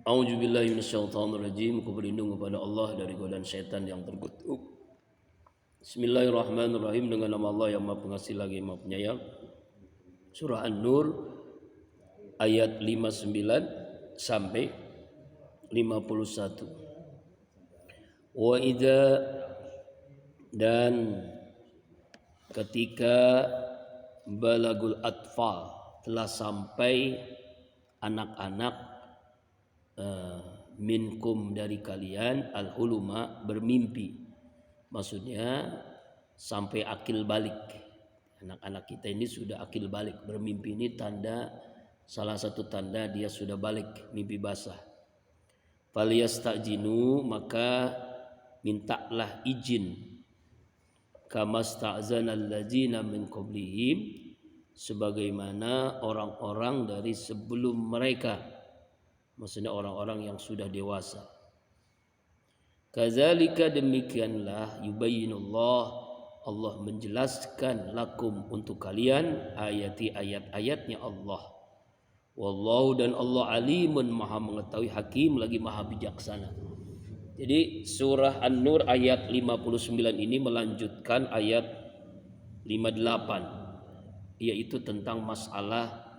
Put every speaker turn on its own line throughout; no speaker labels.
A'udzubillahi minasyaitonirrajim. Aku berlindung kepada Allah dari godaan syaitan yang terkutuk. Bismillahirrahmanirrahim. Dengan nama Allah yang Maha Pengasih lagi Maha Penyayang. Surah An-Nur ayat 59 sampai 51. Wa idza, dan ketika balagul atfal, telah sampai anak-anak minkum dari kalian al-huluma, bermimpi. Maksudnya sampai akil balik. Anak-anak kita ini sudah akil balik. Bermimpi ini tanda, salah satu tanda dia sudah balik, mimpi basah. Falyasta'jinu, maka mintalah izin, kama sta'zana alladzina min qablihim, sebagaimana orang-orang dari sebelum mereka. Maksudnya orang-orang yang sudah dewasa. Kadzalika, demikianlah, yubayyinullah, Allah menjelaskan, lakum, untuk kalian, ayati, ayat-ayatnya Allah. Wallahu, dan Allah alimun, maha mengetahui, hakim, lagi maha bijaksana. Jadi surah An-Nur ayat 59 ini melanjutkan ayat 58, yaitu tentang masalah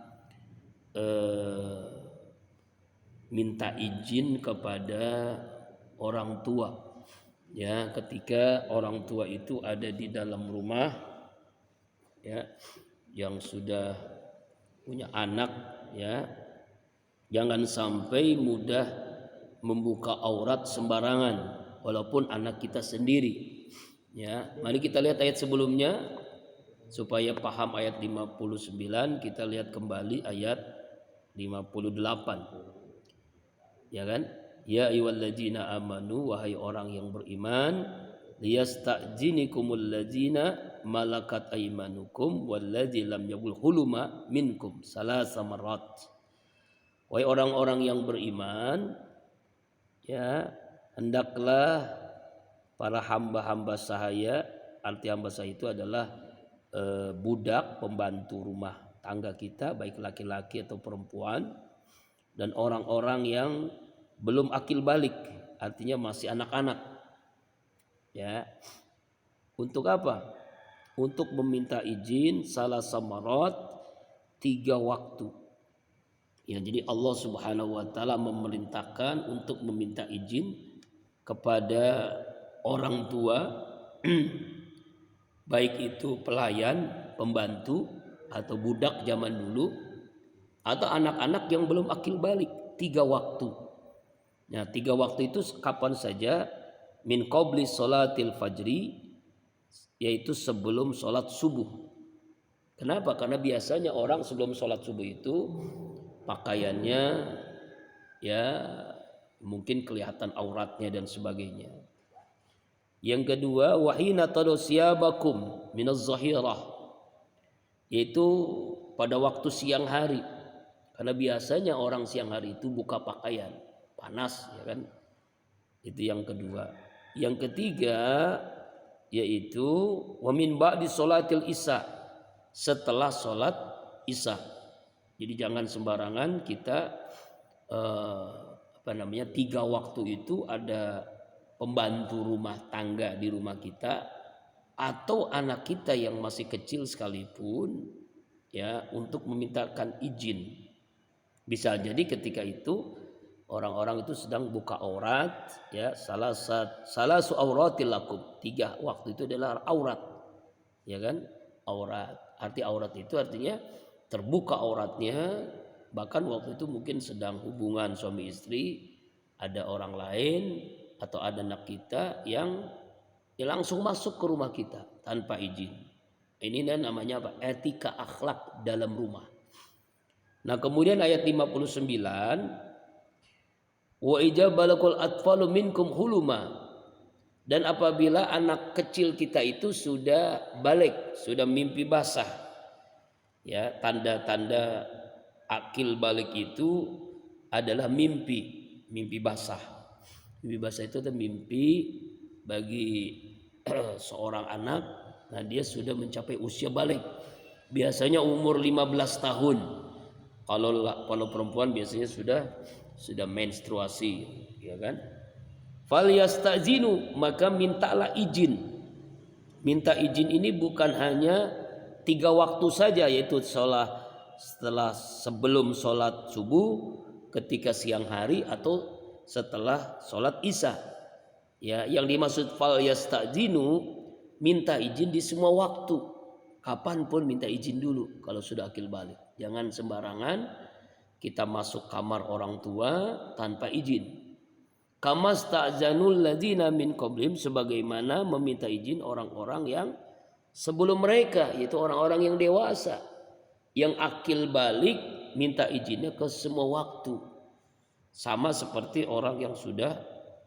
minta izin kepada orang tua, ya, ketika orang tua itu ada di dalam rumah, ya, yang sudah punya anak, ya, jangan sampai mudah membuka aurat sembarangan walaupun anak kita sendiri, ya. Mari kita lihat ayat sebelumnya supaya paham ayat 59. Kita lihat kembali ayat 58. Ya kan? Ya ayyuhalladzina amanu, wahai orang yang beriman, liyasta'jinikumul ladzina malakat aymanukum walladzi lam yabul huluma minkum salasa marrat. Wahai orang-orang yang beriman, ya, hendaklah para hamba-hamba sahaya, arti hamba sahaya itu adalah budak, pembantu rumah tangga kita, baik laki-laki atau perempuan, dan orang-orang yang belum akil balik, artinya masih anak-anak, ya. Untuk apa? Untuk meminta izin salah samarat, 3 waktu. Ya, jadi Allah Subhanahu wa taala memerintahkan untuk meminta izin kepada orang tua baik itu pelayan, pembantu, atau budak zaman dulu, atau anak-anak yang belum akil balik, 3 waktu. Nah, 3 waktu itu kapan saja? Min qabli sholatil fajri, yaitu sebelum sholat subuh. Kenapa? Karena biasanya orang sebelum sholat subuh itu pakaiannya, ya, mungkin kelihatan auratnya dan sebagainya. Yang kedua, wahina tadusyabakum minaz zahirah, yaitu pada waktu siang hari. Karena biasanya orang siang hari itu buka pakaian, panas, ya kan? Itu yang kedua. Yang ketiga yaitu wa min ba'di sholatil isya, setelah sholat isya. Jadi jangan sembarangan kita 3 waktu itu ada pembantu rumah tangga di rumah kita atau anak kita yang masih kecil sekalipun, ya, untuk memintakan izin. Bisa jadi ketika itu orang-orang itu sedang buka aurat, ya, salah auratil lakum, 3 waktu itu adalah aurat, ya kan? Aurat, arti aurat itu artinya terbuka auratnya, bahkan waktu itu mungkin sedang hubungan suami istri, ada orang lain atau ada anak kita yang langsung masuk ke rumah kita tanpa izin. Ini namanya apa? Etika akhlak dalam rumah. Nah, kemudian ayat 59, wa ijabalakul atfalu minkum huluma, dan apabila anak kecil kita itu sudah balik, sudah mimpi basah, ya, tanda-tanda akil balik itu adalah mimpi basah. Mimpi basah itu adalah mimpi bagi seorang anak. Nah, dia sudah mencapai usia balik, biasanya umur 15 tahun. Kalau perempuan biasanya sudah sudah menstruasi, ya kan? Falyastazinu, maka mintalah izin. Minta izin ini bukan hanya 3 waktu saja, yaitu sebelum sholat subuh, ketika siang hari, atau setelah sholat isya. Ya, yang dimaksud falyastazinu, minta izin di semua waktu. Kapanpun minta izin dulu kalau sudah akil balik. Jangan sembarangan kita masuk kamar orang tua tanpa izin. Kamasta'zanul ladzina min qablihim, sebagaimana meminta izin orang-orang yang sebelum mereka, yaitu orang-orang yang dewasa, yang akil balik, minta izinnya ke semua waktu. Sama seperti orang yang sudah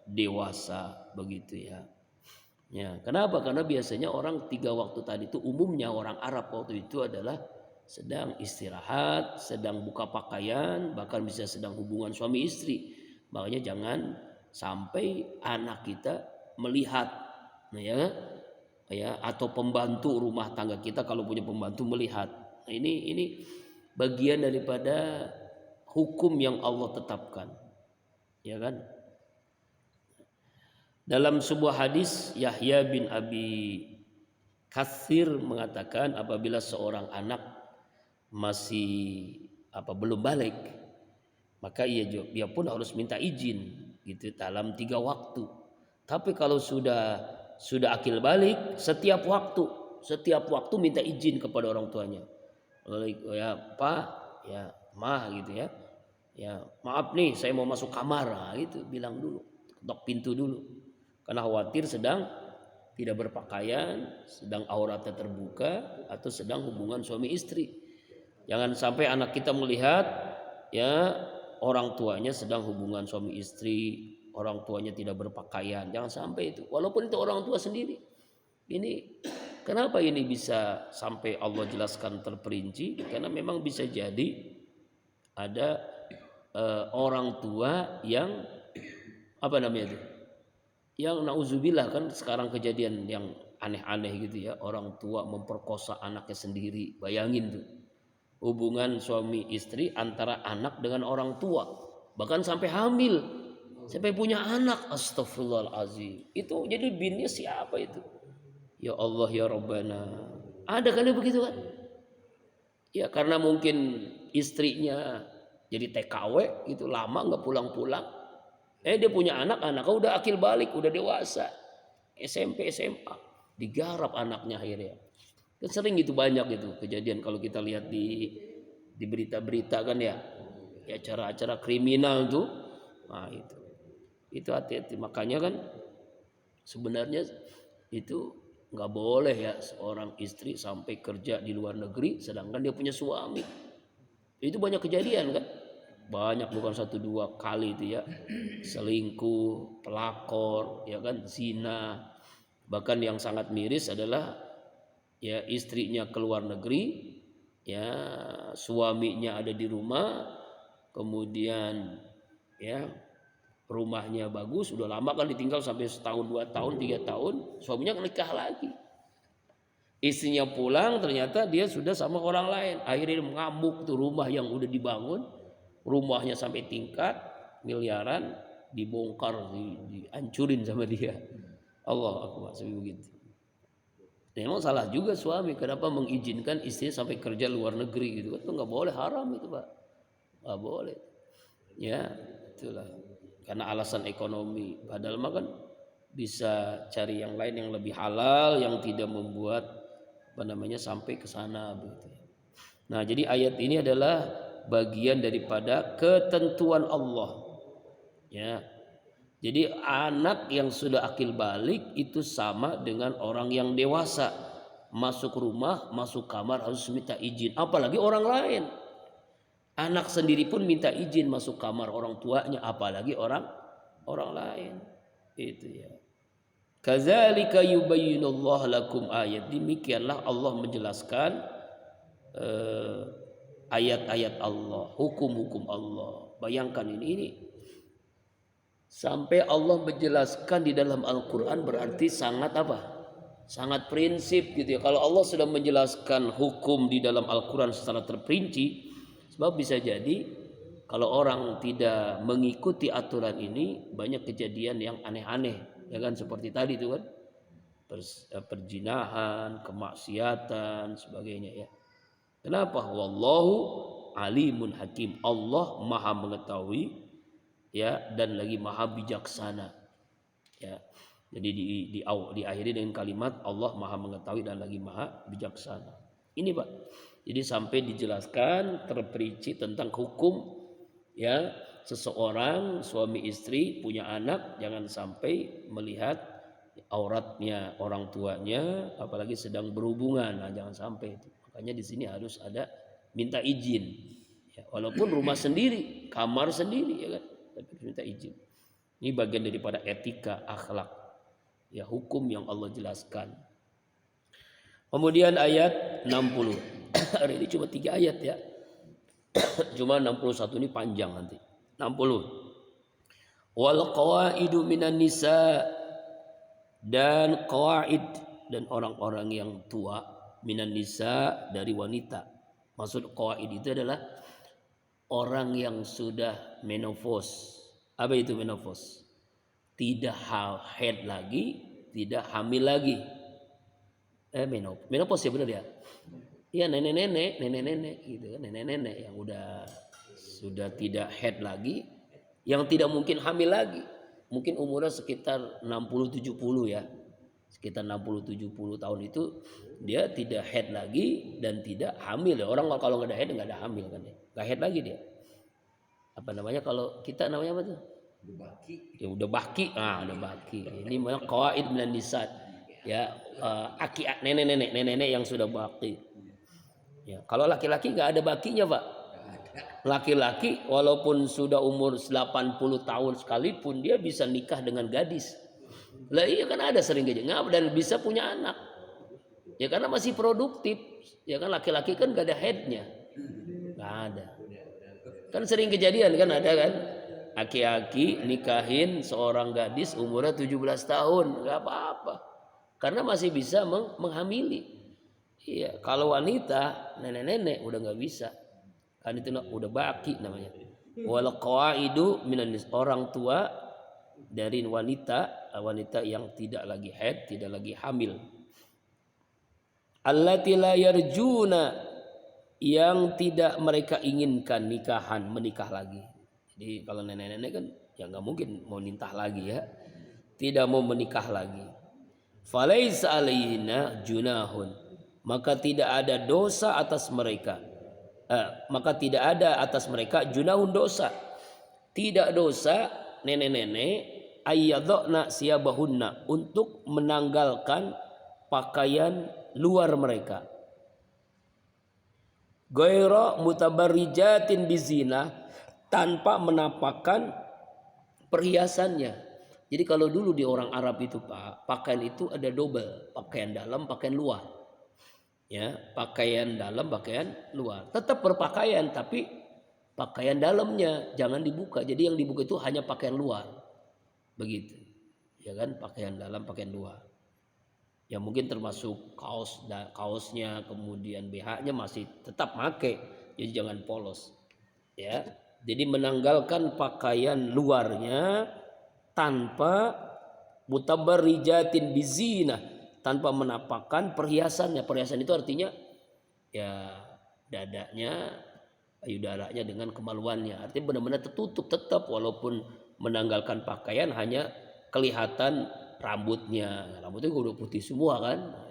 dewasa, begitu ya. Ya, kenapa? Karena biasanya orang 3 waktu tadi itu umumnya orang Arab waktu itu adalah sedang istirahat, sedang buka pakaian, bahkan bisa sedang hubungan suami istri. Makanya jangan sampai anak kita melihat, ya, atau pembantu rumah tangga kita kalau punya pembantu melihat. Nah, ini bagian daripada hukum yang Allah tetapkan, ya kan? Dalam sebuah hadis, Yahya bin Abi Katsir mengatakan, apabila seorang anak masih belum balik, maka dia pun harus minta izin gitu dalam 3 waktu. Tapi kalau sudah akil balik, setiap waktu minta izin kepada orang tuanya. Ya Pak, ya Ma gitu ya. Ya maaf nih, saya mau masuk kamar, gitu bilang dulu, ketok pintu dulu. Karena khawatir sedang tidak berpakaian, sedang auratnya terbuka, atau sedang hubungan suami istri. Jangan sampai anak kita melihat ya orang tuanya sedang hubungan suami istri, orang tuanya tidak berpakaian. Jangan sampai itu. Walaupun itu orang tua sendiri. Ini kenapa ini bisa sampai Allah jelaskan terperinci? Karena memang bisa jadi ada orang tua yang yang nauzubillah, kan sekarang kejadian yang aneh-aneh gitu ya, orang tua memperkosa anaknya sendiri. Bayangin tuh, hubungan suami istri antara anak dengan orang tua, bahkan sampai hamil, sampai punya anak. Astagfirullahalazim. Itu jadi binnya siapa itu? Ya Allah ya Rabbana. Ada kan yang begitu kan? Ya karena mungkin istrinya jadi TKW itu lama nggak pulang-pulang. Dia punya anaknya udah akil balik, udah dewasa, SMP SMA, digarap anaknya akhirnya. Kan sering gitu, banyak gitu kejadian kalau kita lihat di berita-berita kan ya acara-acara kriminal tuh. Nah itu hati-hati. Makanya kan sebenarnya itu nggak boleh ya seorang istri sampai kerja di luar negeri sedangkan dia punya suami. Itu banyak kejadian kan, banyak, bukan 1-2 kali itu ya, selingkuh, pelakor, ya kan, zina. Bahkan yang sangat miris adalah ya istrinya keluar negeri, ya suaminya ada di rumah, kemudian ya rumahnya bagus, udah lama kan ditinggal sampai 1 tahun, 2 tahun, 3 tahun, suaminya nikah lagi. Istrinya pulang ternyata dia sudah sama orang lain. Akhirnya mengamuk tuh, rumah yang udah dibangun, rumahnya sampai tingkat miliaran dibongkar, dihancurin sama dia. Allah Akbar, sampai begitu. Memang salah juga suami, kenapa mengizinkan istrinya sampai kerja luar negeri gitu kan? Itu nggak boleh, haram itu Pak, nggak boleh. Ya itulah, karena alasan ekonomi. Padahal mah kan bisa cari yang lain yang lebih halal, yang tidak membuat sampai ke sana begitu. Nah, jadi ayat ini adalah bagian daripada ketentuan Allah. Ya. Jadi anak yang sudah akil balik itu sama dengan orang yang dewasa. Masuk rumah, masuk kamar harus minta izin, apalagi orang lain. Anak sendiri pun minta izin masuk kamar orang tuanya, apalagi orang lain. Itu ya. Kadzalika yubayyinullahu lakum ayat. Demikianlah Allah menjelaskan ayat-ayat Allah, hukum-hukum Allah. Bayangkan ini sampai Allah menjelaskan di dalam Al-Qur'an, berarti sangat sangat prinsip gitu ya. Kalau Allah sudah menjelaskan hukum di dalam Al-Qur'an secara terperinci, sebab bisa jadi Kalau orang tidak mengikuti aturan ini, banyak kejadian yang aneh-aneh, ya kan, seperti tadi itu kan, perjinahan, kemaksiatan, sebagainya ya. Kenapa? Wallahu alimun hakim. Allah Maha mengetahui ya, dan lagi Maha bijaksana. Ya. Jadi diakhiri dengan kalimat Allah Maha mengetahui dan lagi Maha bijaksana. Ini Pak. Jadi sampai dijelaskan terperinci tentang hukum ya, seseorang suami istri punya anak jangan sampai melihat auratnya orang tuanya, apalagi sedang berhubungan. Nah, jangan sampai itu. Makanya di sini harus ada minta izin. Ya, walaupun rumah sendiri, kamar sendiri ya kan, tapi minta izin. Ini bagian daripada etika, akhlak. Ya, hukum yang Allah jelaskan. Kemudian ayat 60. Hari ini cuma 3 ayat ya. Cuma 61 ini panjang nanti. 60. Wal qawaidu minan nisa, dan qawaid dan orang-orang yang tua minan nisa dari wanita. Maksud qawaid itu adalah orang yang sudah menopause. Apa itu menopause? Tidak haid lagi, tidak hamil lagi. Menopause ya benar ya? Iya, nenek-nenek gitu kan, nenek-nenek yang sudah tidak haid lagi, yang tidak mungkin hamil lagi. Mungkin umurnya sekitar 60-70 ya. Sekitar 60-70 tahun itu dia tidak haid lagi dan tidak hamil ya. Orang kalau nggak ada haid nggak ada hamil kan ya. Nggak haid lagi dia. Apa namanya kalau kita namanya apa tuh? Udah baki. Ya udah baki. Ah, udah baki. Ini namanya qawaid minan nisa. Ya, aki nenek-nenek yang sudah baki. Ya, kalau laki-laki nggak ada bakinya Pak. Laki-laki walaupun sudah umur 80 tahun sekalipun dia bisa nikah dengan gadis. Lah iya kan ada sering kejadian dan bisa punya anak. Ya karena masih produktif. Ya kan laki-laki kan nggak ada headnya. Nggak ada. Kan sering kejadian kan ada kan. Aki-aki nikahin seorang gadis umurnya 17 tahun. Nggak apa-apa. Karena masih bisa menghamili. Iya, kalau wanita, nenek-nenek udah nggak bisa. Kan itu udah baki namanya. Wal qawaidu minan orang tua dari wanita yang tidak lagi haid, tidak lagi hamil. Allati la yarjuna, yang tidak mereka inginkan menikah lagi. Jadi kalau nenek-nenek kan ya nggak mungkin mau nikah lagi ya. Tidak mau menikah lagi. Falaisa alaina junahun, maka tidak ada dosa atas mereka. Maka tidak ada atas mereka junahun dosa. Tidak dosa nenek-nenek ayyadna siyabahunna untuk menanggalkan pakaian luar mereka. Ghaira mutabarrijatin bizina, tanpa menampakkan perhiasannya. Jadi kalau dulu di orang Arab itu Pak, pakaian itu ada double, pakaian dalam, pakaian luar. Ya, pakaian dalam, pakaian luar. Tetap berpakaian tapi pakaian dalamnya jangan dibuka. Jadi yang dibuka itu hanya pakaian luar. Begitu. Ya kan, pakaian dalam, pakaian luar. Ya mungkin termasuk kaosnya, kemudian BH-nya masih tetap pakai. Jadi jangan polos. Ya. Jadi menanggalkan pakaian luarnya tanpa mutabarrijatin bizina, tanpa menampakkan perhiasannya. Perhiasan itu artinya ya dadanya, payudaranya dengan kemaluannya. Artinya benar-benar tertutup tetap walaupun menanggalkan pakaian, hanya kelihatan rambutnya. Rambutnya udah putih semua kan. Nah,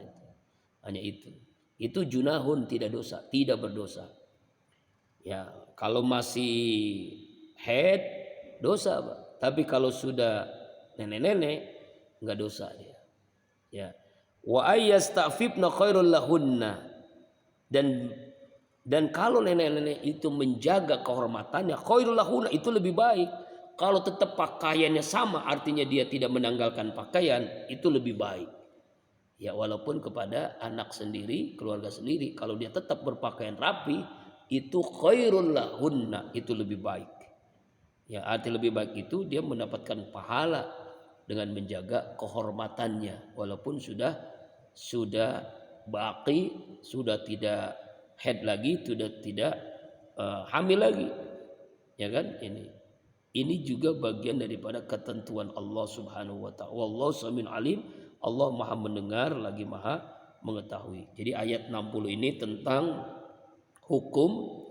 hanya itu. Itu junahun, tidak dosa, tidak berdosa. Ya, kalau masih haid dosa, Pak. Tapi kalau sudah nenek-nenek enggak dosa dia. Ya. Wa ayyastafifna khairul lahunna. Dan kalau nenek-nenek itu menjaga kehormatannya, khairul lahunna, itu lebih baik. Kalau tetap pakaiannya sama, artinya dia tidak menanggalkan pakaian, itu lebih baik. Ya, walaupun kepada anak sendiri, keluarga sendiri, kalau dia tetap berpakaian rapi, itu khairul lahunna, itu lebih baik. Ya, arti lebih baik itu dia mendapatkan pahala dengan menjaga kehormatannya walaupun sudah baki, sudah tidak haid lagi, sudah tidak hamil lagi. Ya kan ini. Ini juga bagian daripada ketentuan Allah Subhanahu wa taala. Wallahu samiun alim. Allah Maha mendengar lagi Maha mengetahui. Jadi ayat 60 ini tentang hukum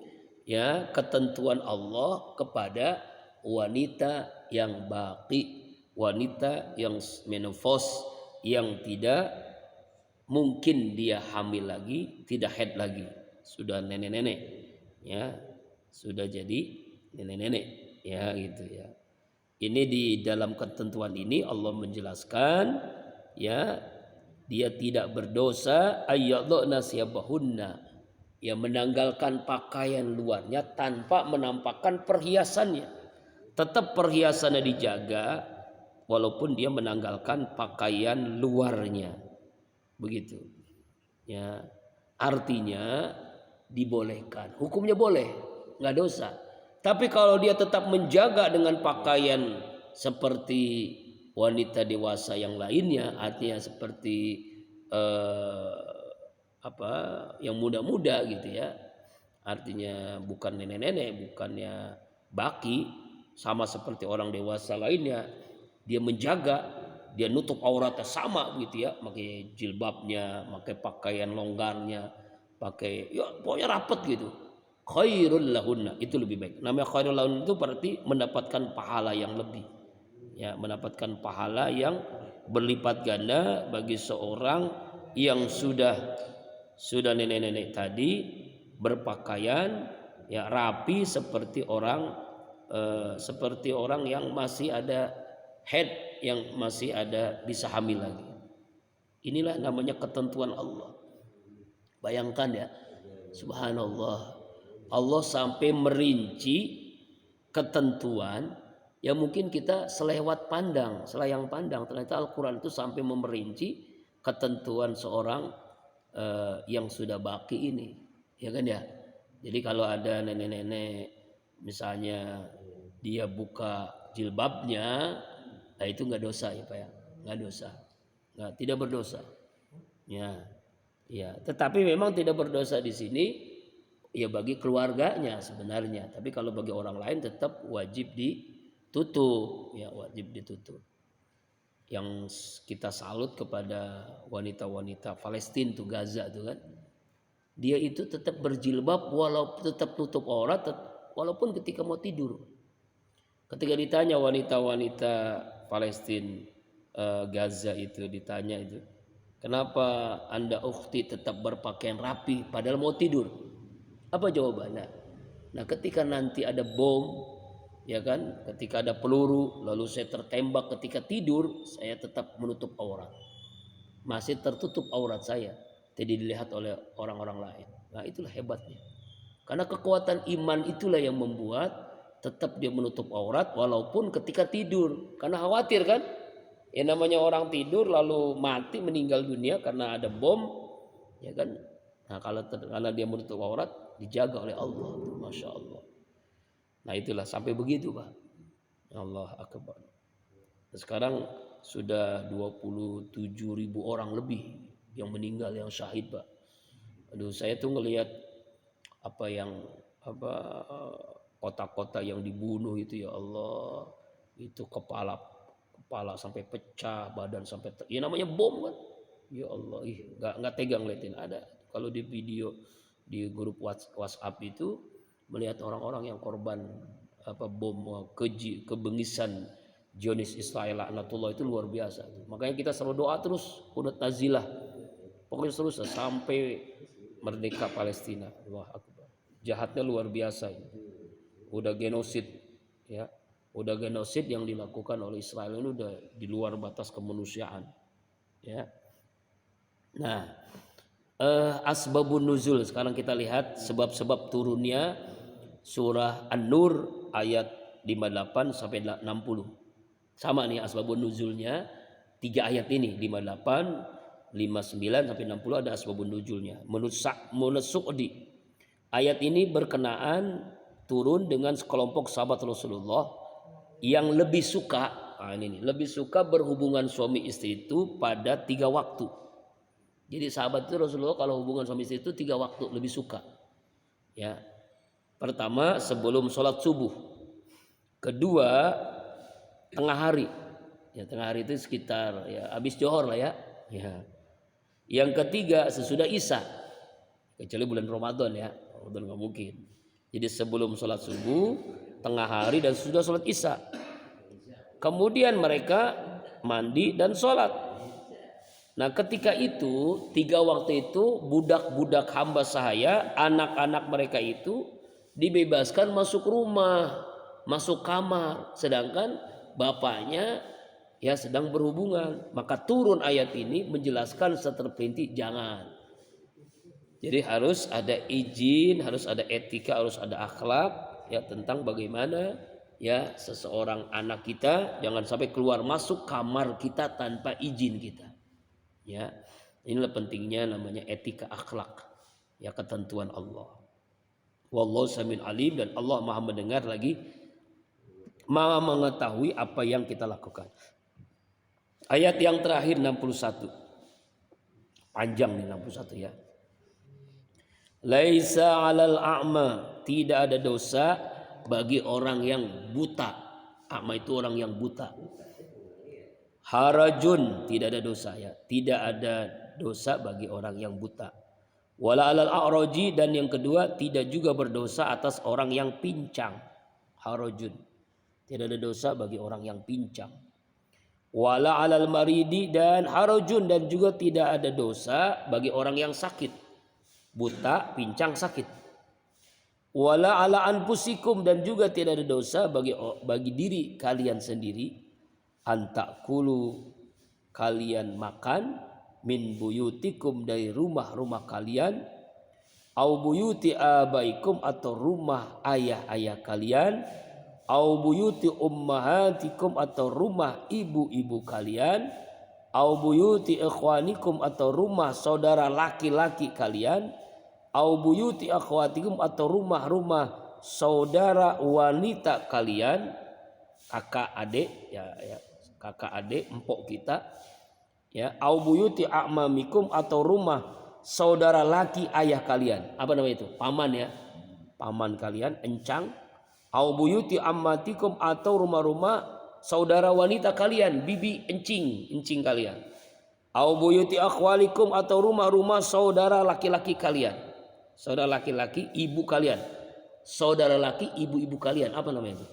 ya ketentuan Allah kepada wanita yang baqi, wanita yang menopause, yang tidak mungkin dia hamil lagi, tidak haid lagi, sudah nenek-nenek ya, sudah jadi nenek-nenek ya gitu ya. Ini di dalam ketentuan ini Allah menjelaskan ya, dia tidak berdosa ayyadna siyabahunna, ya menanggalkan pakaian luarnya tanpa menampakkan perhiasannya. Tetap perhiasannya dijaga walaupun dia menanggalkan pakaian luarnya. Begitu. Ya. Artinya dibolehkan. Hukumnya boleh, nggak dosa. Tapi kalau dia tetap menjaga dengan pakaian seperti wanita dewasa yang lainnya, artinya seperti yang muda-muda gitu ya, artinya bukan nenek-nenek, bukannya baki, sama seperti orang dewasa lainnya, dia menjaga, dia nutup auratnya sama gitu ya, pakai jilbabnya, pakai pakaian longgarnya, pakai ya pokoknya rapet gitu, khairul lahunna, itu lebih baik. Namanya khairul lahunna itu berarti mendapatkan pahala yang lebih, ya mendapatkan pahala yang berlipat ganda bagi seorang yang sudah nenek-nenek tadi berpakaian ya rapi seperti orang yang masih ada haid, yang masih ada bisa hamil lagi. Inilah namanya ketentuan Allah. Bayangkan ya, subhanallah, Allah sampai merinci ketentuan yang mungkin kita selayang pandang. Ternyata Al-Quran itu sampai memerinci ketentuan seorang yang sudah baki ini, ya kan ya. Jadi kalau ada nenek-nenek misalnya dia buka jilbabnya, nah itu nggak dosa ya Pak ya, nggak dosa, tidak berdosa, ya. Tetapi memang tidak berdosa di sini ya bagi keluarganya sebenarnya. Tapi kalau bagi orang lain tetap wajib ditutup, ya wajib ditutup. Yang kita salut kepada wanita-wanita Palestina tuh, Gaza tuh kan, dia itu tetap berjilbab walaupun tetap tutup aurat walaupun ketika mau tidur. Ketika ditanya wanita-wanita Palestina Gaza itu, ditanya itu, kenapa Anda ukhti tetap berpakaian rapi padahal mau tidur? Apa jawabannya? Nah, ketika nanti ada bom, ya kan, ketika ada peluru lalu saya tertembak ketika tidur, saya tetap menutup aurat, masih tertutup aurat saya, tidak dilihat oleh orang-orang lain. Nah itulah hebatnya, karena kekuatan iman itulah yang membuat tetap dia menutup aurat walaupun ketika tidur, karena khawatir kan, ya namanya orang tidur lalu mati, meninggal dunia karena ada bom, ya kan. Nah karena dia menutup aurat dijaga oleh Allah, masya Allah. Nah itulah sampai begitu Pak. Allah akbar. Sekarang sudah 27.000 orang lebih yang meninggal, yang syahid Pak. Aduh, saya tuh ngelihat kota-kota yang dibunuh itu, ya Allah, itu kepala sampai pecah, badan sampai ya namanya bom kan. Ya Allah, nggak tegang liatin. Ada kalau di video di grup WhatsApp itu melihat orang-orang yang korban bom, kebengisan Zionis Israel laknatullah itu luar biasa. Makanya kita selalu doa terus, kunut nazilah, pokoknya terus sampai merdeka Palestina. Wah, jahatnya luar biasa. Udah genosid ya, udah genosid yang dilakukan oleh Israel ini udah di luar batas kemanusiaan ya. Nah, asbabun nuzul, sekarang kita lihat sebab-sebab turunnya surah An-Nur ayat 58 sampai 60. Sama nih asbabun nuzulnya, 3 ayat ini 58, 59 sampai 60 ada asbabun nuzulnya. Menurut Su'di, ayat ini berkenaan turun dengan sekelompok sahabat Rasulullah yang lebih suka, lebih suka berhubungan suami istri itu pada 3 waktu. Jadi sahabat itu Rasulullah kalau hubungan suami istri itu 3 waktu lebih suka. Ya. Pertama sebelum sholat subuh. Kedua, tengah hari. Ya, tengah hari itu sekitar ya habis johor lah ya. Ya. Yang ketiga sesudah Isya. Kecuali bulan Ramadan ya. Ramadan nggak mungkin. Jadi sebelum sholat subuh, tengah hari dan sudah sholat Isya. Kemudian mereka mandi dan sholat. Nah ketika itu 3 waktu itu budak-budak hamba sahaya, anak-anak mereka itu dibebaskan masuk rumah, masuk kamar, sedangkan bapaknya ya sedang berhubungan. Maka turun ayat ini menjelaskan setelah perintah jangan. Jadi harus ada izin, harus ada etika, harus ada akhlak ya tentang bagaimana ya seseorang anak kita jangan sampai keluar masuk kamar kita tanpa izin kita. Ya, inilah pentingnya namanya etika akhlak, ya ketentuan Allah. Wallahu samiul alim, dan Allah Maha mendengar lagi Maha mengetahui apa yang kita lakukan. Ayat yang terakhir 61. Panjang nih 61 ya. Laisa 'alal a'ma, tidak ada dosa bagi orang yang buta. A'ma itu orang yang buta. Harajun, tidak ada dosa ya. Tidak ada dosa bagi orang yang buta. Wala alal a'raji, dan yang kedua tidak juga berdosa atas orang yang pincang. Harajun, tidak ada dosa bagi orang yang pincang. Wala alal maridi, dan harajun, dan juga tidak ada dosa bagi orang yang sakit. Buta, pincang, sakit. Wala ala anfusikum, dan juga tidak ada dosa bagi diri kalian sendiri. Antakulu, kalian makan, min buyutikum, dari rumah-rumah kalian, au buyuti abaikum, atau rumah ayah-ayah kalian, au buyuti ummahatikum, atau rumah ibu-ibu kalian, au buyuti ikhwanikum, atau rumah saudara laki-laki kalian, au buyuti akhwatikum, atau rumah-rumah saudara wanita kalian, kakak adik ya, kakak adik empok kita ya, au buyuti a'mamikum, atau rumah saudara laki ayah kalian, apa namanya itu, paman ya, paman kalian, encang. Au buyuti ammatikum, atau rumah-rumah saudara wanita kalian, bibi encing kalian. Au buyuti akhwalikum, atau rumah-rumah saudara laki-laki kalian, saudara laki-laki ibu kalian, saudara laki ibu-ibu kalian, apa namanya itu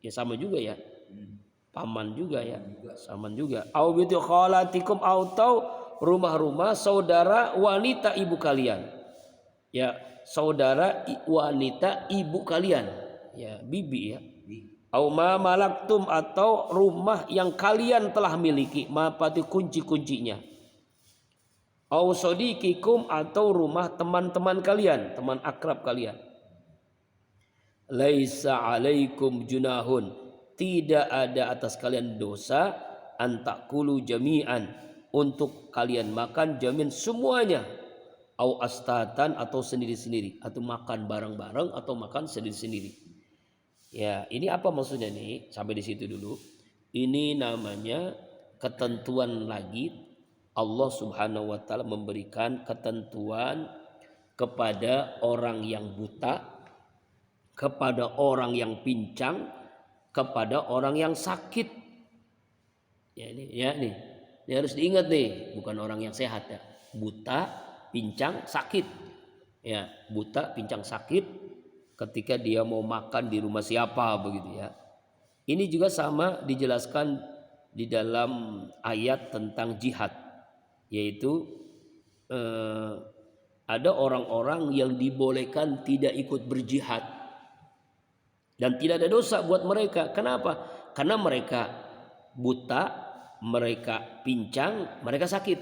ya, sama juga ya, paman juga ya, saman juga. Au bitu khalatikum, atau rumah-rumah saudara wanita ibu kalian. Ya, saudara wanita ibu kalian. Ya, bibi ya. Au ma malaktum, atau rumah yang kalian telah miliki, mapati kunci-kuncinya. Au sodikikum, atau rumah teman-teman kalian, teman akrab kalian. Laisa alaikum junahun, tidak ada atas kalian dosa, antakulu jami'an, untuk kalian makan jamin semuanya, au astatan, atau sendiri-sendiri, atau makan bareng-bareng, atau makan sendiri-sendiri. Ya, ini apa maksudnya nih? Sampai di situ dulu. Ini namanya ketentuan lagi. Allah Subhanahu wa taala memberikan ketentuan kepada orang yang buta, kepada orang yang pincang, kepada orang yang sakit. Ya ini harus diingat nih, bukan orang yang sehat ya. Buta, pincang, sakit. Ya, buta, pincang, sakit ketika dia mau makan di rumah siapa begitu ya. Ini juga sama dijelaskan di dalam ayat tentang jihad, yaitu ada orang-orang yang dibolehkan tidak ikut berjihad. Dan tidak ada dosa buat mereka. Kenapa? Karena mereka buta, mereka pincang, mereka sakit.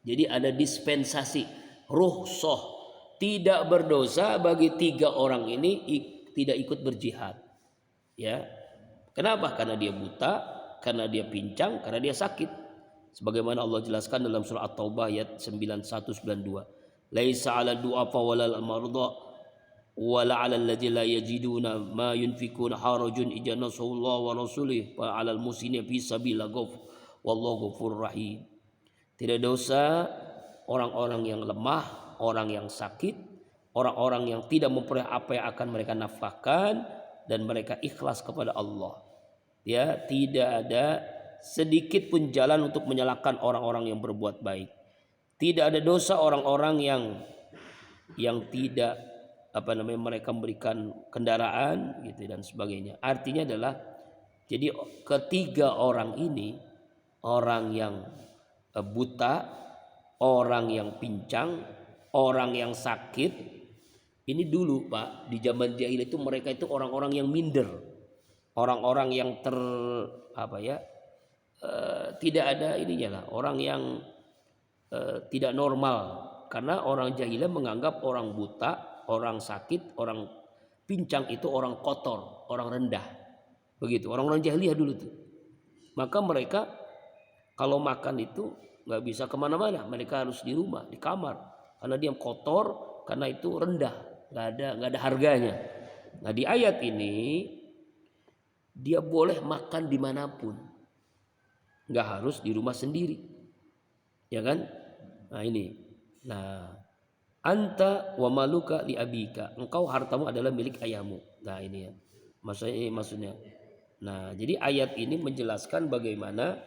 Jadi ada dispensasi, rukhsah, tidak berdosa bagi 3 orang ini tidak ikut berjihad. Ya. Kenapa? Karena dia buta, karena dia pincang, karena dia sakit. Sebagaimana Allah jelaskan dalam surah At-Taubah ayat 9192. Laisa 'alal du'afa walal marda wala 'alal ladzina la yajiduna ma yunfikuna harajun idza nasallahu wa rasulih fa 'alal muslimin fi sabilillah wallahu ghafurur rahim. Tidak dosa orang-orang yang lemah, orang yang sakit, orang-orang yang tidak memperoleh apa yang akan mereka nafkahkan dan mereka ikhlas kepada Allah. Ya, tidak ada sedikit pun jalan untuk menyalahkan orang-orang yang berbuat baik. Tidak ada dosa orang-orang yang tidak mereka memberikan kendaraan gitu dan sebagainya. Artinya adalah jadi ketiga orang ini, orang yang buta, orang yang pincang, orang yang sakit, ini dulu Pak di zaman jahiliyah itu mereka itu orang-orang yang minder, orang-orang yang tidak ada ininya lah, orang yang tidak normal, karena orang jahiliyah menganggap orang buta, orang sakit, orang pincang itu orang kotor, orang rendah, begitu orang-orang jahiliyah dulu tuh. Maka mereka kalau makan itu nggak bisa kemana-mana, mereka harus di rumah, di kamar, karena dia kotor, karena itu rendah, nggak ada harganya. Nah di ayat ini dia boleh makan dimanapun, nggak harus di rumah sendiri, ya kan? Nah ini, anta wa maluka li abika, engkau hartamu adalah milik ayahmu. Nah ini ya, maksudnya. Nah jadi ayat ini menjelaskan bagaimana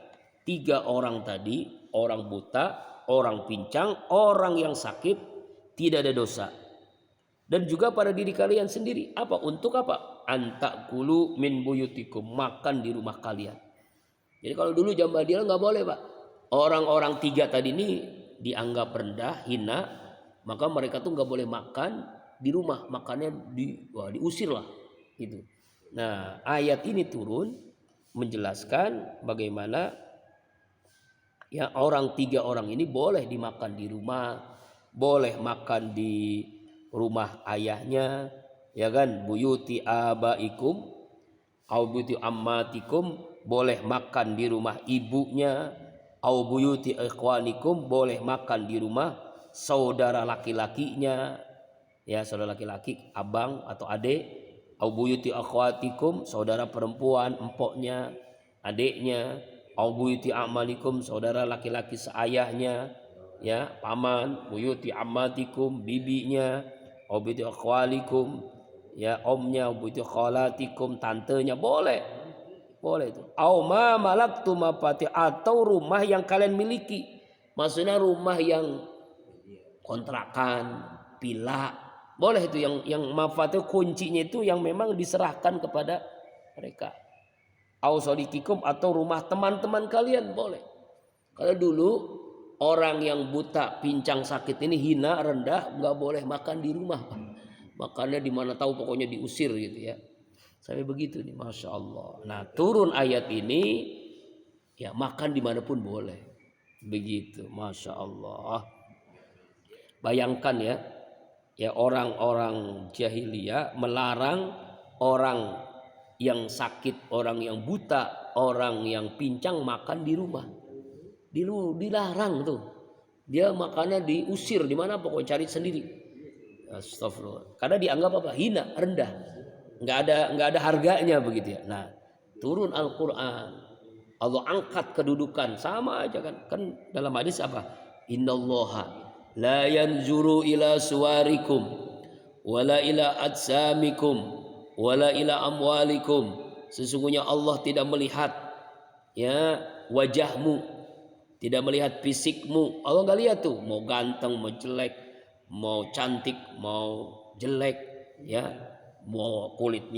tiga orang tadi, orang buta, orang pincang, orang yang sakit, tidak ada dosa. Dan juga pada diri kalian sendiri. Apa? Untuk apa? Antakulu min buyutikum, makan di rumah kalian. Jadi kalau dulu zaman dia nggak boleh Pak. Orang-orang tiga tadi ini dianggap rendah, hina, maka mereka tuh nggak boleh makan di rumah, makannya diusir lah, gitu. Nah ayat ini turun menjelaskan bagaimana ya tiga orang ini boleh dimakan di rumah, boleh makan di rumah ayahnya, ya kan? Buyuti abaikum au buyuti ammatikum, boleh makan di rumah ibunya, au buyuti ikhwanikum, boleh makan di rumah saudara laki-lakinya, ya saudara laki-laki, abang atau adik, au buyuti akhwatikum, saudara perempuan, empoknya, adiknya, au buyuti amalikum, saudara laki-laki seayahnya, ya paman, buyuti ammatikum, bibinya, au buyuti akhwalikum, ya omnya, au buyuti khalatikum, tantenya, boleh itu. Au ma malaktum mafati, atau rumah yang kalian miliki, maksudnya rumah yang kontrakan, villa, boleh itu yang mafati, kuncinya itu yang memang diserahkan kepada mereka. Au sodikikum, atau rumah teman-teman kalian, boleh. Kalau dulu orang yang buta, pincang, sakit ini hina, rendah, nggak boleh makan di rumah, makannya di mana tahu, pokoknya diusir gitu ya. Sampai begitu nih, masya Allah. Nah turun ayat ini, ya makan dimanapun boleh, begitu, masya Allah. Bayangkan ya orang-orang jahiliyah melarang orang yang sakit, orang yang buta, orang yang pincang makan di rumah. Dilarang tuh. Dia makannya diusir di mana, pokoknya cari sendiri. Astagfirullah. Karena dianggap apa? Hina, rendah. Enggak ada harganya begitu ya. Nah, turun Al-Qur'an. Allah angkat kedudukan, sama aja kan. Kan dalam hadis apa? Innallaha la yanzuru ila suwarikum wala ila ajsamikum wala ila amwalikum. Sesungguhnya Allah tidak melihat ya wajahmu, tidak melihat fisikmu. Allah nggak lihat tuh, mau ganteng, mau jelek, mau cantik, mau jelek, ya, mau kulit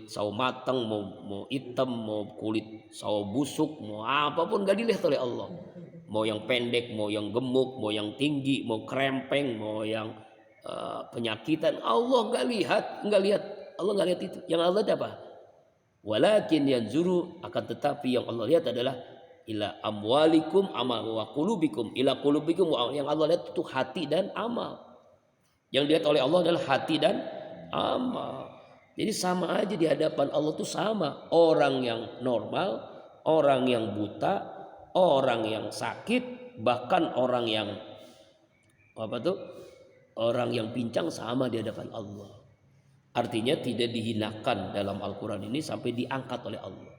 sawo matang, mau hitam, mau kulit sawo busuk, mau apapun nggak dilihat oleh Allah. Mau yang pendek, mau yang gemuk, mau yang tinggi, mau krempeng, mau yang penyakitan, Allah nggak lihat. Allah nggak lihat itu. Yang Allah lihat apa? Walakin yanzuru, akan tetapi yang Allah lihat adalah ila amwalikum wa qulubikum, ila qulubikum, yang Allah lihat itu hati dan amal. Yang dilihat oleh Allah adalah hati dan amal. Jadi sama aja di hadapan Allah tuh sama. Orang yang normal, orang yang buta, orang yang sakit, bahkan orang yang orang yang pincang sama di hadapan Allah. Artinya tidak dihinakan dalam Al-Quran ini sampai diangkat oleh Allah.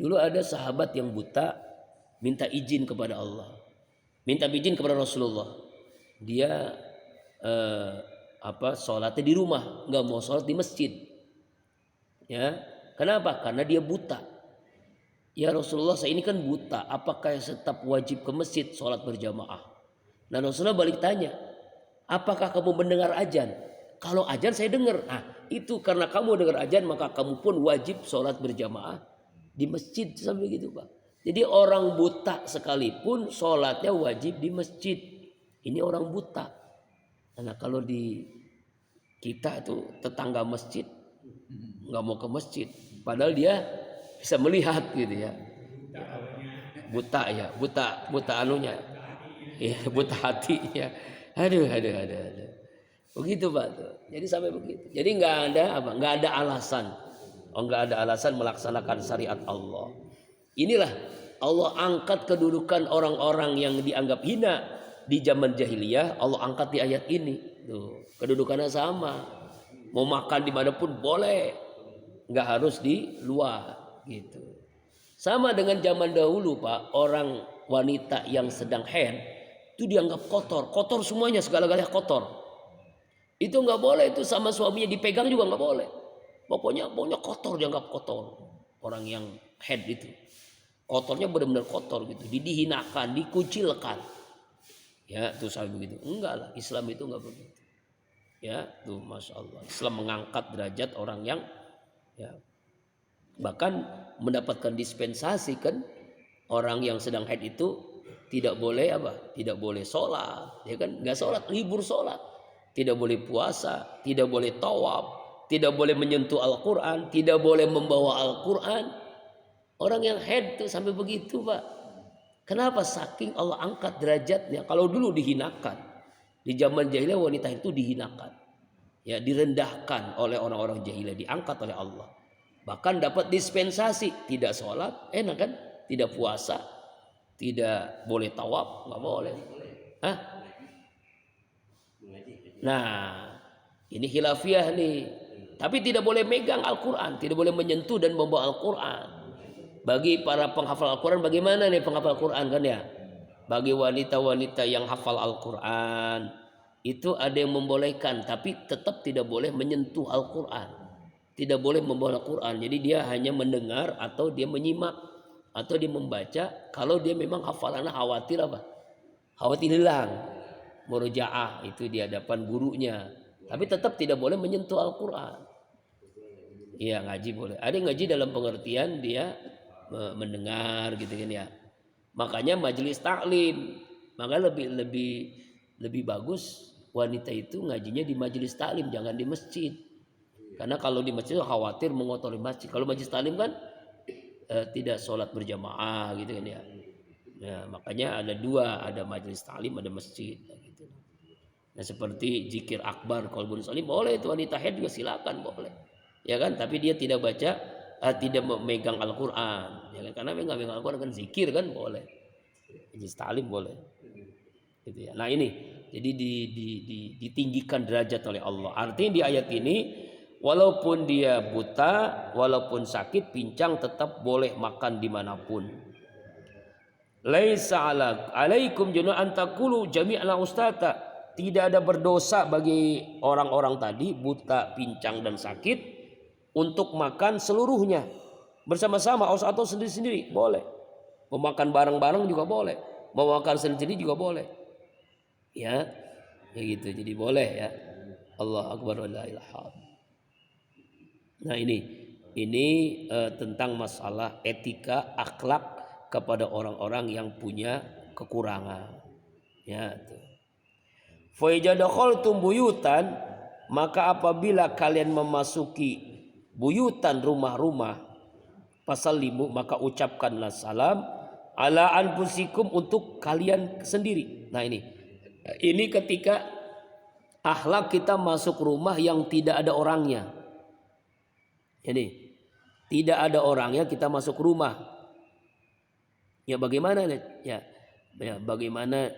Dulu ada sahabat yang buta minta izin kepada Allah, minta izin kepada Rasulullah. Dia sholatnya di rumah, nggak mau sholat di masjid. Ya, kenapa? Karena dia buta. Ya Rasulullah, saya ini kan buta, apakah tetap wajib ke masjid sholat berjamaah? Nah Rasulullah balik tanya, apakah kamu mendengar azan? Kalau azan saya dengar. Nah itu karena kamu dengar azan maka kamu pun wajib sholat berjamaah di masjid, sampai gitu Pak. Jadi orang buta sekalipun sholatnya wajib di masjid. Ini orang buta. Nah kalau di kita itu tetangga masjid nggak mau ke masjid, padahal dia bisa melihat gitu ya. Buta ya, buta anunya, ya buta hatinya. Aduh. Begitu Pak tuh. Jadi sampai begitu. Jadi nggak ada alasan. Nggak ada alasan melaksanakan syariat Allah. Inilah Allah angkat kedudukan orang-orang yang dianggap hina di zaman jahiliyah. Allah angkat di ayat ini. Tuh, kedudukannya sama. Mau makan dimanapun boleh, nggak harus di luar gitu. Sama dengan zaman dahulu Pak, orang wanita yang sedang haid itu dianggap kotor semuanya, segala-galanya kotor. Itu nggak boleh, itu sama suaminya dipegang juga nggak boleh. Pokoknya kotor, dianggap kotor. Orang yang haid itu kotornya benar-benar kotor gitu, dihinakan, dikucilkan. Ya tuh saya begitu. Enggak lah, Islam itu nggak begitu. Ya tuh Masya Allah, Islam mengangkat derajat orang yang ya, bahkan mendapatkan dispensasi kan. Orang yang sedang haid itu tidak boleh tidak boleh sholat, ya kan, nggak sholat, libur sholat, tidak boleh puasa, tidak boleh tawaf, tidak boleh menyentuh Al-Quran, tidak boleh membawa Al-Quran. Orang yang haid itu sampai begitu Pak. Kenapa? Saking Allah angkat derajatnya. Kalau dulu dihinakan, di zaman jahiliyah wanita itu dihinakan, ya, direndahkan oleh orang-orang jahiliyah, diangkat oleh Allah. Bahkan dapat dispensasi, tidak sholat, enak kan? Tidak puasa, tidak boleh tawaf, nggak boleh. Hah? Nah, ini khilafiyah nih. Tapi tidak boleh megang Al-Quran, tidak boleh menyentuh dan membawa Al-Quran. Bagi para penghafal Al-Quran, bagaimana nih penghafal Al-Quran kan ya? Bagi wanita-wanita yang hafal Al-Quran, itu ada yang membolehkan, tapi tetap tidak boleh menyentuh Al-Quran. Tidak boleh membawa Al-Quran. Jadi dia hanya mendengar atau dia menyimak atau dia membaca. Kalau dia memang hafalannya khawatir khawatir hilang, murojaah itu di hadapan gurunya. Tapi tetap tidak boleh menyentuh Al-Quran. Iya, ngaji boleh. Ada yang ngaji dalam pengertian dia mendengar gitu kan ya. Makanya majelis taklim, maka lebih bagus wanita itu ngajinya di majelis taklim, jangan di masjid. Karena kalau di masjid khawatir mengotori masjid. Kalau majelis taklim kan tidak sholat berjamaah gitu kan ya. Ya makanya ada dua, ada majelis taklim, ada masjid gitu. Nah seperti zikir akbar kalau boleh salim boleh, itu wanita haid juga silakan boleh, ya kan. Tapi dia tidak baca, tidak memegang Al-Quran, ya kan? Karena memegang Al-Quran kan zikir kan boleh, majelis taklim boleh, gitu ya. Nah ini jadi ditinggikan derajat oleh Allah. Artinya di ayat ini, walaupun dia buta, walaupun sakit, pincang, tetap boleh makan dimanapun. Laisa alaikum junahun taqulu jami'an ustata. Tidak ada berdosa bagi orang-orang tadi, buta, pincang, dan sakit, untuk makan seluruhnya bersama-sama atau sendiri-sendiri boleh. Memakan bareng-bareng juga boleh, mau makan sendiri juga boleh. Ya, begitu. Jadi boleh ya. Allah akbar wa la ilaha. Nah ini tentang masalah etika akhlak kepada orang-orang yang punya kekurangan. Ya, tuh. Fa idza dakhaltum buyutan, maka apabila kalian memasuki buyutan, rumah-rumah, fasallimu, maka ucapkanlah salam ala anfusikum, untuk kalian sendiri. Nah ini ketika akhlak kita masuk rumah yang tidak ada orangnya. Jadi tidak ada orangnya kita masuk rumah. Ya bagaimana ya bagaimana,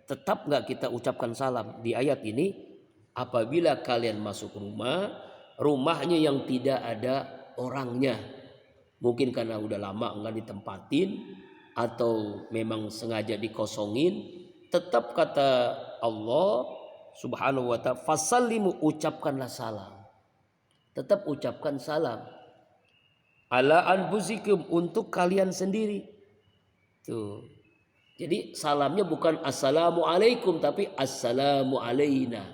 tetap nggak kita ucapkan salam di ayat ini? Apabila kalian masuk rumahnya yang tidak ada orangnya, mungkin karena udah lama nggak ditempatin atau memang sengaja dikosongin, tetap kata Allah Subhanahu wa ta'ala, fasallimu, ucapkanlah salam. Tetap ucapkan salam. ala anfusikum, untuk kalian sendiri. Tuh. Jadi salamnya bukan assalamu alaikum tapi assalamu alaina.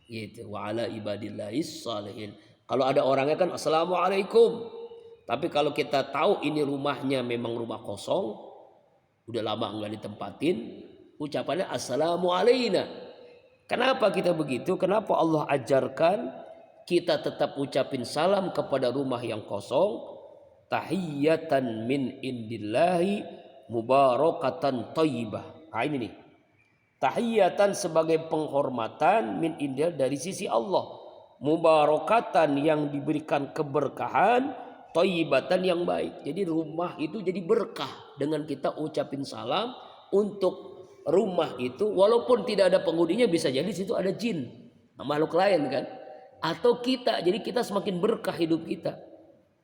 Gitu. Wa ala ibadillahis salihin. Kalau ada orangnya kan assalamu alaikum. Tapi kalau kita tahu ini rumahnya memang rumah kosong, udah lama enggak ditempatin, ucapannya assalamu alaina. Kenapa kita begitu? Kenapa Allah ajarkan kita tetap ucapin salam kepada rumah yang kosong? Tahiyatan min indillahi mubarakatan thayyibah. Nah, ini nih. Tahiyatan sebagai penghormatan min indillah, dari sisi Allah. Mubarakatan yang diberikan keberkahan, thayyibatan yang baik. Jadi rumah itu jadi berkah dengan kita ucapin salam untuk rumah itu, walaupun tidak ada penghuninya, bisa jadi situ ada jin, makhluk lain kan, atau kita, jadi kita semakin berkah hidup kita.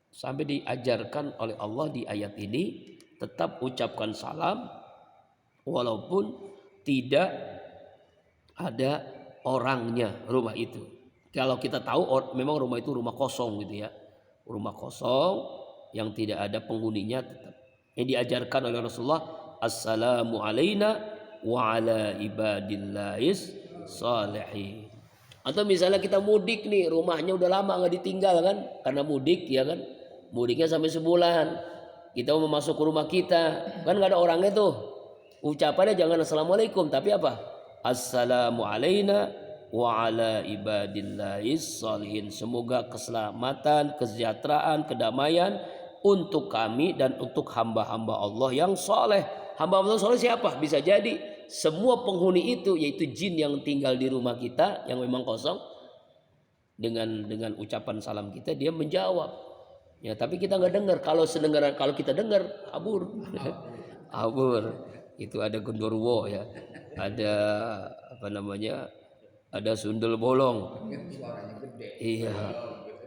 Sampai diajarkan oleh Allah di ayat ini tetap ucapkan salam walaupun tidak ada orangnya rumah itu. Kalau kita tahu memang rumah itu rumah kosong gitu ya, rumah kosong yang tidak ada penghuninya, tetap yang diajarkan oleh Rasulullah, assalamu alaina wa ala ibadillahis salihin. Atau misalnya kita mudik nih, rumahnya udah lama nggak ditinggal kan, karena mudik ya kan, mudiknya sampai sebulan, kita mau masuk ke rumah kita kan nggak ada orangnya tuh, ucapannya jangan assalamualaikum tapi apa, assalamu alaina wa ala ibadillahis salihin. Semoga keselamatan, kesejahteraan, kedamaian untuk kami dan untuk hamba-hamba Allah yang soleh. Hamba Allah soleh siapa? Bisa jadi semua penghuni itu, yaitu jin yang tinggal di rumah kita yang memang kosong, dengan ucapan salam kita dia menjawab. Ya, tapi kita nggak dengar. Kalau kita dengar abur, abur. Itu ada gondorwo ya, ada apa namanya, ada sundel bolong. Iya.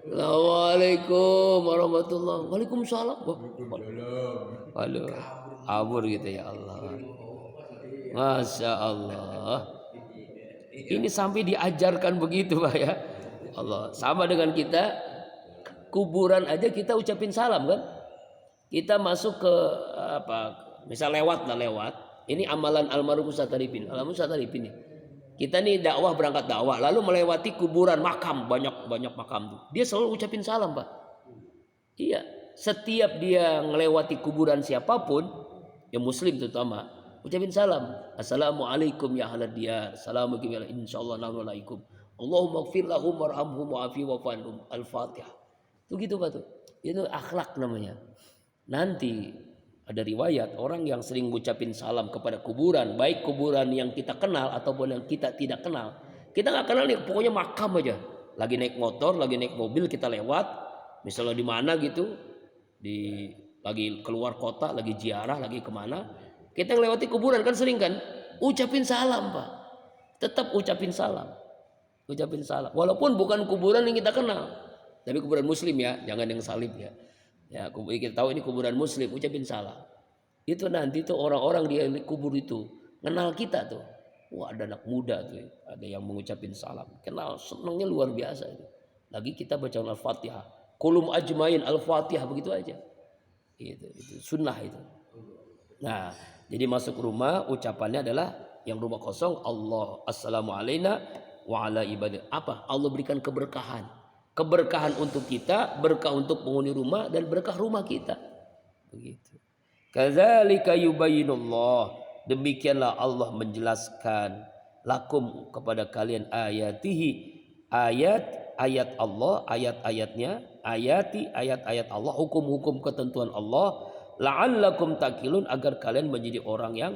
Assalamualaikum warahmatullahi wabarakatuh. Waalaikumsalam. Halo. Abur gitu ya Allah. Masya Allah. Ini sampai diajarkan begitu Pak ya. Allah. Sama dengan kita, kuburan aja kita ucapin salam kan. Kita masuk ke apa, misal lewat. Ini amalan almarhum Ustaz Arifin. Almarhum Ustaz Arifin nih. Kita nih berangkat dakwah, lalu melewati kuburan makam, banyak makam tuh. Dia selalu ucapin salam Pak. Iya. Setiap dia melewati kuburan siapapun, yang muslim terutama, ucapin salam. Assalamualaikum ya ahlad diyar. Assalamualaikum ya insyaallah na'alaikum. Allahumma gfir lahum warhamhum wa'afi wa'fanhum. Al-Fatihah. Itu gitu Pak tuh. Itu akhlak namanya. Nanti ada riwayat orang yang sering ucapin salam kepada kuburan, baik kuburan yang kita kenal ataupun yang kita tidak kenal. Kita nggak kenal nih, pokoknya makam aja. Lagi naik motor, lagi naik mobil kita lewat, misalnya di mana gitu, lagi keluar kota, lagi ziarah, lagi kemana, kita ngelewati kuburan kan sering kan, ucapin salam Pak. Tetap ucapin salam, walaupun bukan kuburan yang kita kenal, tapi kuburan muslim ya, jangan yang salib ya. Ya, kita tahu ini kuburan muslim, ucapin salam. Itu nanti tuh orang-orang di kubur itu kenal kita tuh. Wah, ada anak muda tuh, ada yang mengucapin salam. Kenal, senangnya luar biasa itu. Lagi kita baca Al-Fatihah. Kulum ajmain Al-Fatihah begitu aja. Itu sunnah itu. Nah, jadi masuk rumah ucapannya adalah yang rumah kosong, Allah assalamu alaina wa ala ibadah. Apa? Allah berikan keberkahan. Keberkahan untuk kita, berkah untuk penghuni rumah, dan berkah rumah kita. Begitu. Kadzalika yubayyinullah. Demikianlah Allah menjelaskan lakum kepada kalian ayatihi, ayat Allah, ayat-ayatnya, ayat-ayat Allah, hukum-hukum ketentuan Allah, la'allakum taqilun, agar kalian menjadi orang yang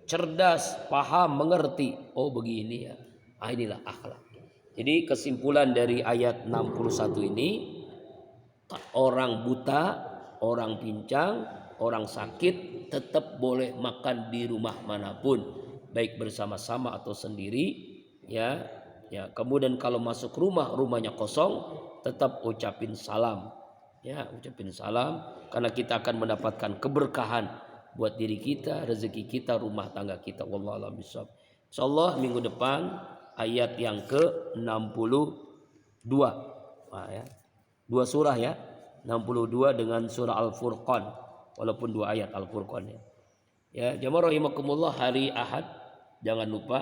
cerdas, paham, mengerti. Oh begini ya. Inilah akhlak. Jadi kesimpulan dari ayat 61 ini, orang buta, orang pincang, orang sakit tetap boleh makan di rumah manapun, baik bersama-sama atau sendiri, ya. Kemudian kalau masuk rumahnya kosong, tetap ucapin salam, ya, ucapin salam, karena kita akan mendapatkan keberkahan buat diri kita, rezeki kita, rumah tangga kita. Wallahu a'lam bishawab. Insyaallah minggu depan ayat yang ke-62. Nah, ya. 2 surah ya. 62 dengan surah Al-Furqan, walaupun 2 ayat Al-Furqan ya. Ya, jamaah rahimakumullah, hari Ahad jangan lupa